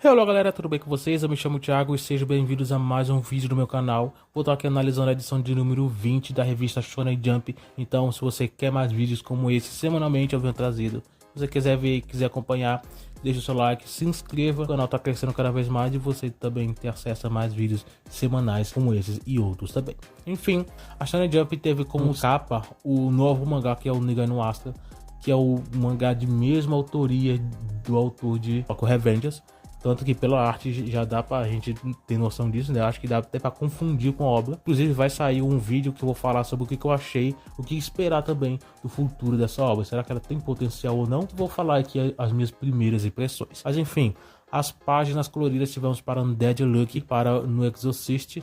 Olá galera, tudo bem com vocês? Eu me chamo Thiago e sejam bem-vindos a mais um vídeo do meu canal. Vou estar aqui analisando a edição de número 20 da revista Shonen Jump. Então, se você quer mais vídeos como esse, semanalmente eu venho trazido. Se você quiser ver e quiser acompanhar, deixa o seu like, se inscreva. O canal está crescendo cada vez mais e você também tem acesso a mais vídeos semanais como esses e outros também. Enfim, a Shonen Jump teve como capa o novo mangá que é o Niga no Astra, que é o mangá de mesma autoria do autor de Tokyo Revengers. Tanto que pela arte já dá pra gente ter noção disso, né? Acho que dá até pra confundir com a obra. Inclusive vai sair um vídeo que eu vou falar sobre o que eu achei, o que esperar também do futuro dessa obra. Será que ela tem potencial ou não? Vou falar aqui as minhas primeiras impressões. Mas enfim, as páginas coloridas tivemos para Undead Luck, para No Exorcist.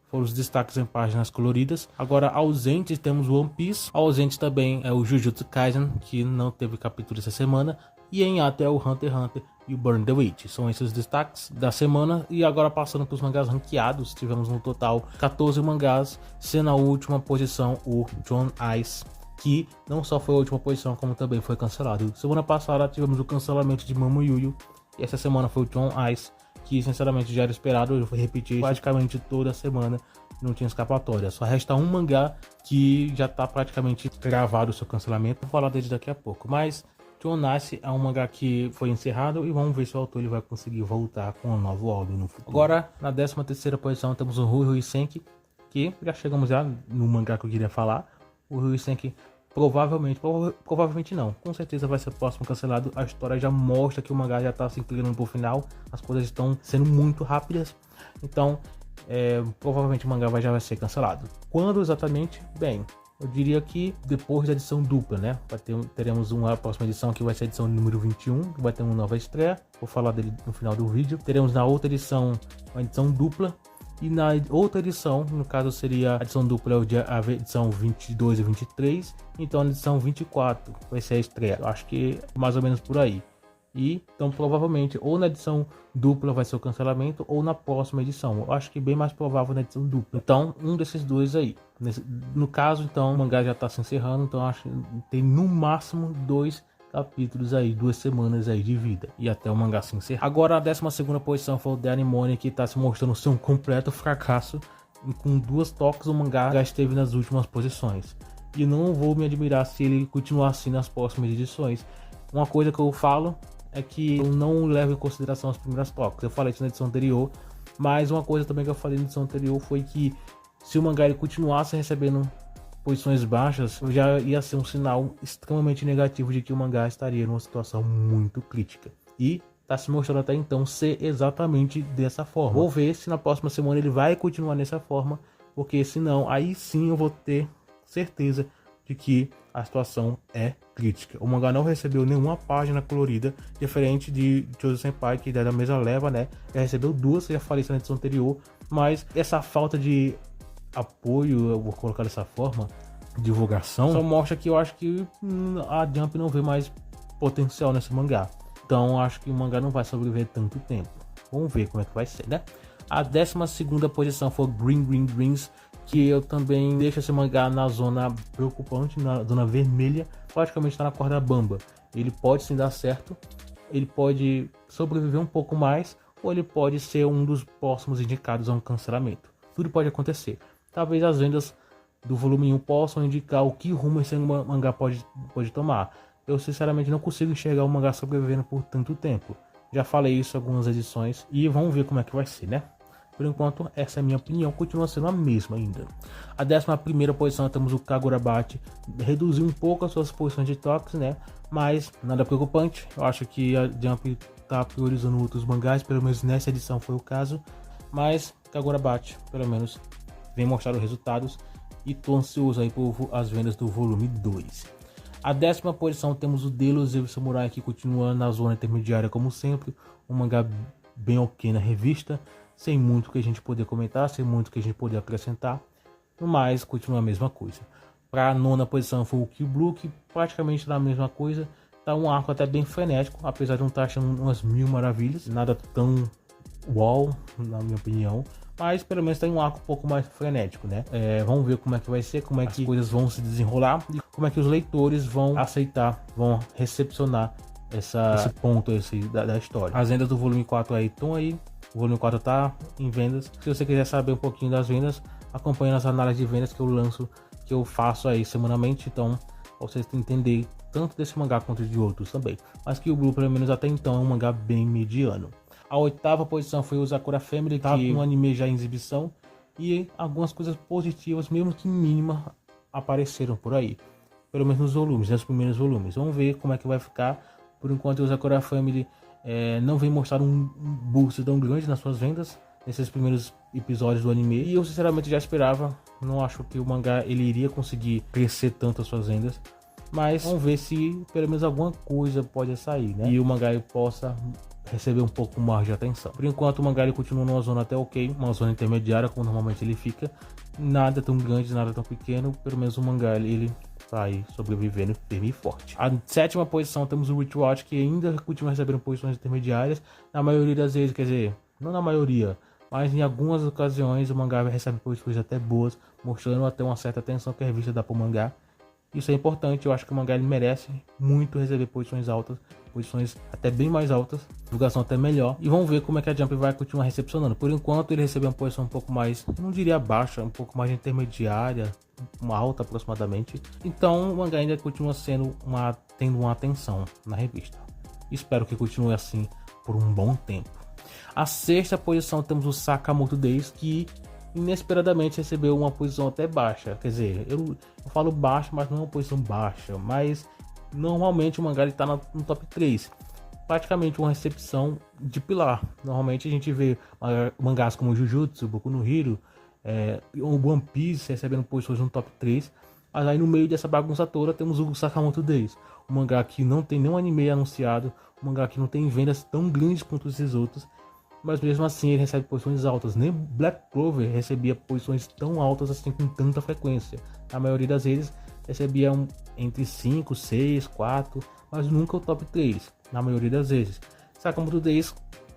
Foram os destaques em páginas coloridas. Agora ausentes temos One Piece. Ausente também é o Jujutsu Kaisen, que não teve capítulo essa semana. E em até o Hunter x Hunter e o Burn the Witch. São esses os destaques da semana. E agora passando para os mangás ranqueados, tivemos no total 14 mangás, sendo a última posição o John Ice, que não só foi a última posição, como também foi cancelado. Semana passada tivemos o cancelamento de Mamo Yuyu, e essa semana foi o John Ice, que sinceramente já era esperado. Eu vou repetir praticamente toda semana, não tinha escapatória. Só resta um mangá que já está praticamente gravado o seu cancelamento. Vou falar dele daqui a pouco, mas John Ice é um mangá que foi encerrado e vamos ver se o autor ele vai conseguir voltar com um novo álbum no futuro. Agora, na 13ª posição, temos o Rui Rui Senki, que já chegamos já no mangá que eu queria falar. O Rui Senki provavelmente não, com certeza vai ser o próximo cancelado. A história já mostra que o mangá já está se inclinando para o final, as coisas estão sendo muito rápidas, então provavelmente o mangá já vai ser cancelado. Quando exatamente? Bem, eu diria que depois da edição dupla, né? Teremos uma próxima edição que vai ser a edição número 21, que vai ter uma nova estreia. Vou falar dele no final do vídeo. Teremos na outra edição uma edição dupla. E na outra edição, no caso seria a edição dupla, a edição 22 e 23. Então a edição 24 vai ser a estreia. Eu acho que mais ou menos por aí. E então provavelmente ou na edição dupla vai ser o cancelamento ou na próxima edição. Eu acho que bem mais provável na edição dupla. Então um desses dois aí. No caso então o mangá já está se encerrando, então acho que tem no máximo 2 capítulos aí, 2 semanas aí de vida e até o mangá se encerrar. Agora a 12ª posição foi o The Anemone, que está se mostrando ser um completo fracasso. E com 2 toques o mangá já esteve nas últimas posições. E não vou me admirar se ele continuar assim nas próximas edições. Uma coisa que eu falo é que eu não levo em consideração as primeiras toques. Eu falei isso na edição anterior, mas uma coisa também que eu falei na edição anterior foi que se o mangá ele continuasse recebendo posições baixas, já ia ser um sinal extremamente negativo de que o mangá estaria numa situação muito crítica. E está se mostrando até então ser exatamente dessa forma. Vou ver se na próxima semana ele vai continuar dessa forma, porque senão aí sim eu vou ter certeza de que a situação é crítica. O mangá não recebeu nenhuma página colorida, diferente de Chozo Senpai, que é da mesma leva, né? Já recebeu 2, já falei isso na edição anterior, mas essa falta de apoio, eu vou colocar dessa forma, divulgação, só mostra que eu acho que a Jump não vê mais potencial nesse mangá. Então acho que o mangá não vai sobreviver tanto tempo. Vamos ver como é que vai ser, né? A 12ª posição foi Green Green Greens, que eu também deixo esse mangá na zona preocupante, na zona vermelha, praticamente está na corda bamba. Ele pode sim dar certo, ele pode sobreviver um pouco mais, ou ele pode ser um dos próximos indicados a um cancelamento. Tudo pode acontecer. Talvez as vendas do volume 1 possam indicar o que rumo esse mangá pode tomar. Eu sinceramente não consigo enxergar o mangá sobrevivendo por tanto tempo. Já falei isso em algumas edições e vamos ver como é que vai ser, né? Por enquanto, essa é a minha opinião, continua sendo a mesma ainda. A 11ª posição temos o Kagurabachi, reduziu um pouco as suas posições de toques, né? Mas nada preocupante, eu acho que a Jump está priorizando outros mangás, pelo menos nessa edição foi o caso. Mas Kagurabachi, pelo menos, vem mostrando resultados e tô ansioso aí por as vendas do volume 2. A 10ª posição temos o Delusive Samurai, que continua na zona intermediária como sempre, um mangá bem ok na revista, sem muito que a gente poder comentar, sem muito que a gente poder acrescentar, mas continua a mesma coisa. Para a 9ª posição foi o Kill Blue, que praticamente na mesma coisa, tá um arco até bem frenético, apesar de não estar achando umas mil maravilhas, nada tão uau, na minha opinião, mas pelo menos tem um arco um pouco mais frenético, né? Vamos ver como é que vai ser, como é que as coisas vão se desenrolar e como é que os leitores vão aceitar, vão recepcionar esse ponto da história. As vendas do volume 4 aí estão aí. O volume 4 tá em vendas. Se você quiser saber um pouquinho das vendas, acompanhe as análises de vendas que eu lanço, que eu faço aí semanalmente. Então, pra vocês entender tanto desse mangá quanto de outros também. Mas que o Blue, pelo menos até então, é um mangá bem mediano. A 8ª posição foi o Sakura Family, tá com um anime já em exibição. E algumas coisas positivas, mesmo que mínima, apareceram por aí. Pelo menos nos volumes, nos primeiros volumes. Vamos ver como é que vai ficar. Por enquanto, o Sakura Family não vem mostrar um boost tão grande nas suas vendas nesses primeiros episódios do anime. E eu sinceramente já esperava. Não acho que o mangá ele iria conseguir crescer tanto as suas vendas. Mas vamos ver se pelo menos alguma coisa pode sair, né? E o mangá possa receber um pouco mais de atenção. Por enquanto o mangá ele continua numa zona até ok, uma zona intermediária como normalmente ele fica. Nada tão grande, nada tão pequeno. Pelo menos o mangá ele vai sobrevivendo firme e forte. A 7ª posição temos o Witch Watch, que ainda continua recebendo posições intermediárias. Na maioria das vezes, quer dizer, não na maioria, mas em algumas ocasiões o mangá recebe posições até boas, mostrando até uma certa atenção que a revista dá para o mangá. Isso é importante, eu acho que o mangá ele merece muito receber posições altas, posições até bem mais altas, divulgação até melhor. E vamos ver como é que a Jump vai continuar recepcionando. Por enquanto ele recebeu uma posição um pouco mais, eu não diria baixa, um pouco mais intermediária, uma alta aproximadamente. Então o mangá ainda continua tendo uma atenção na revista. Espero que continue assim por um bom tempo. A 6ª posição temos o Sakamoto Days, que inesperadamente recebeu uma posição até baixa. Quer dizer, eu falo baixa, mas não é uma posição baixa. Mas normalmente o mangá está no top 3. Praticamente uma recepção de pilar. Normalmente a gente vê mangás como Jujutsu, Boku no Hero, One Piece recebendo posições no top 3. Mas aí no meio dessa bagunça toda temos o Sakamoto Days. Um mangá que não tem nenhum anime anunciado. Um mangá que não tem vendas tão grandes quanto esses outros. Mas mesmo assim ele recebe posições altas. Nem Black Clover recebia posições tão altas assim com tanta frequência. A maioria das vezes recebia entre 5, 6, 4, mas nunca o top 3. Na maioria das vezes. Sakamoto Days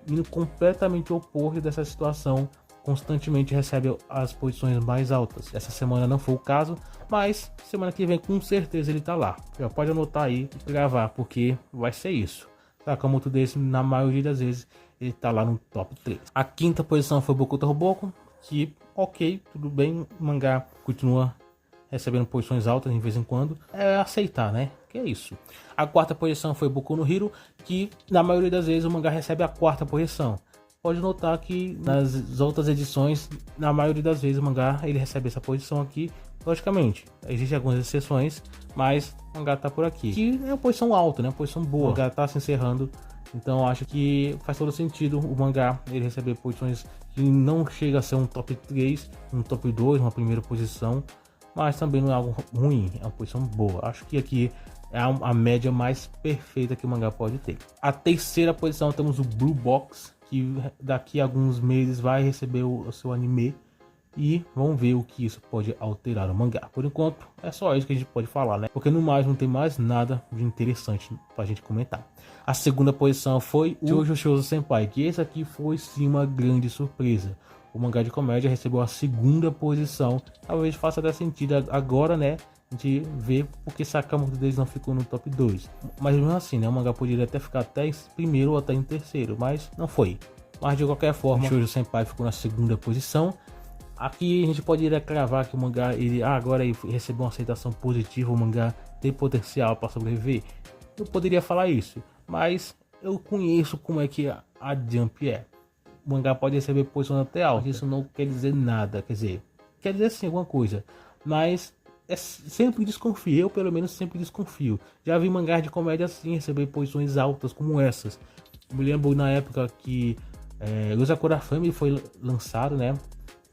indo completamente oposto dessa situação. Constantemente recebe as posições mais altas. Essa semana não foi o caso, mas semana que vem com certeza ele tá lá. Já pode anotar aí e gravar, porque vai ser isso. Sakamoto Days, na maioria das vezes, ele tá lá no top 3. A 5ª posição foi Bokuto Roboko, que ok, tudo bem, o mangá continua recebendo posições altas de vez em quando. É aceitar, né? Que é isso. A 4ª posição foi Boku no Hero, que na maioria das vezes o mangá recebe a 4ª posição. Pode notar que nas outras edições, na maioria das vezes o mangá ele recebe essa posição aqui. Logicamente, existem algumas exceções, mas o mangá tá por aqui. Que é uma posição alta, né? Uma posição boa. O mangá tá se encerrando, então acho que faz todo sentido o mangá ele receber posições que não chega a ser um top 3, um top 2, uma primeira posição, mas também não é algo ruim, é uma posição boa. Acho que aqui é a média mais perfeita que o mangá pode ter. A 3ª posição temos o Blue Box, que daqui a alguns meses vai receber o seu anime. E vamos ver o que isso pode alterar o mangá. Por enquanto, é só isso que a gente pode falar, né? Porque no mais não tem mais nada de interessante pra gente comentar. A 2ª posição foi o Shoujo Shoujo Senpai, que esse aqui foi sim uma grande surpresa. O mangá de comédia recebeu a 2ª posição. Talvez faça até sentido agora, né? A gente vê porque Sakamoto Days não ficou no top 2. Mas mesmo assim, né? O mangá poderia até ficar até em primeiro ou até em terceiro, mas não foi. Mas de qualquer forma, o Shoujo Senpai ficou na 2ª posição. Aqui a gente pode ir a cravar que o mangá ele agora ele recebeu uma aceitação positiva, o mangá tem potencial para sobreviver. Eu poderia falar isso, mas eu conheço como é que a Jump é. O mangá pode receber posição até alta, isso não quer dizer nada, quer dizer sim alguma coisa, mas sempre desconfio, eu pelo menos sempre desconfio. Já vi mangás de comédia assim receber posições altas como essas. Eu me lembro na época que o Sakura Family foi lançado, né?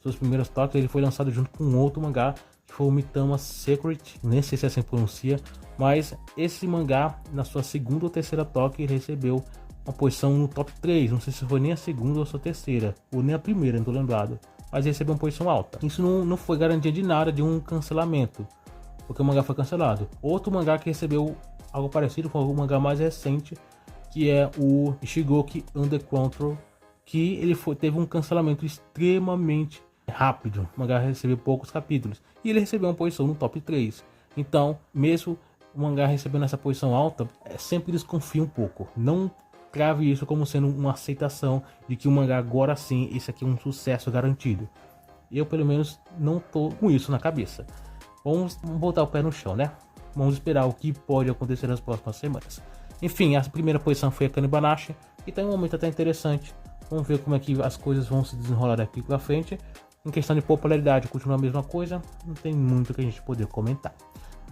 Seus primeiros toques, ele foi lançado junto com outro mangá, que foi o Mitama Secret, nem sei se assim pronuncia, mas esse mangá, na sua 2ª ou 3ª toque, ele recebeu uma posição no top 3, não sei se foi nem a 2ª ou a 3ª, ou nem a primeira, não tô lembrado, mas ele recebeu uma posição alta. Isso não foi garantia de nada de um cancelamento, porque o mangá foi cancelado. Outro mangá que recebeu algo parecido foi o mangá mais recente, que é o Ishigoki Under Control, que ele teve um cancelamento extremamente rápido. O mangá recebeu poucos capítulos e ele recebeu uma posição no top 3. Então, mesmo o mangá recebendo essa posição alta, sempre desconfia um pouco. Não crave isso como sendo uma aceitação de que o mangá agora sim, esse aqui é um sucesso garantido. Eu pelo menos não tô com isso na cabeça. Vamos botar o pé no chão, né? Vamos esperar o que pode acontecer nas próximas semanas. Enfim, a primeira posição foi a Kanibanashi, e tá em um momento até interessante. Vamos ver como é que as coisas vão se desenrolar daqui pra frente. Em questão de popularidade, continua a mesma coisa, não tem muito que a gente poder comentar.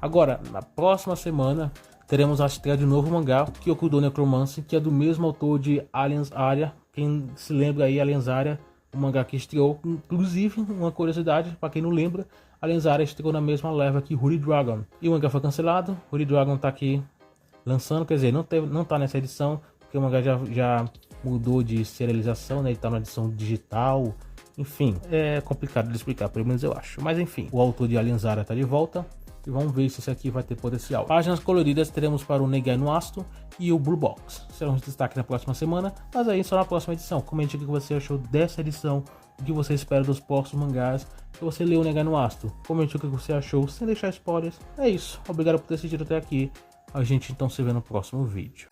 Agora, na próxima semana, teremos a estreia de um novo mangá, Kyokudo Necromancy, que é do mesmo autor de Aliens Area. Quem se lembra aí, Aliens Area, o mangá que estreou. Inclusive, uma curiosidade, para quem não lembra, Aliens Area estreou na mesma leva que Holy Dragon. E o mangá foi cancelado, Holy Dragon tá aqui lançando, quer dizer, não tá nessa edição, porque o mangá já mudou de serialização, né? Ele tá na edição digital. Enfim, é complicado de explicar, pelo menos eu acho. Mas enfim, o autor de Aliens Area tá de volta. E vamos ver se esse aqui vai ter potencial. Páginas coloridas teremos para o Negai no Asto e o Blue Box. Serão os destaques na próxima semana, mas aí só na próxima edição. Comente o que você achou dessa edição, o que você espera dos próximos mangás, que você leu o Negai no Asto. Comente o que você achou, sem deixar spoilers. É isso, obrigado por ter assistido até aqui. A gente então se vê no próximo vídeo.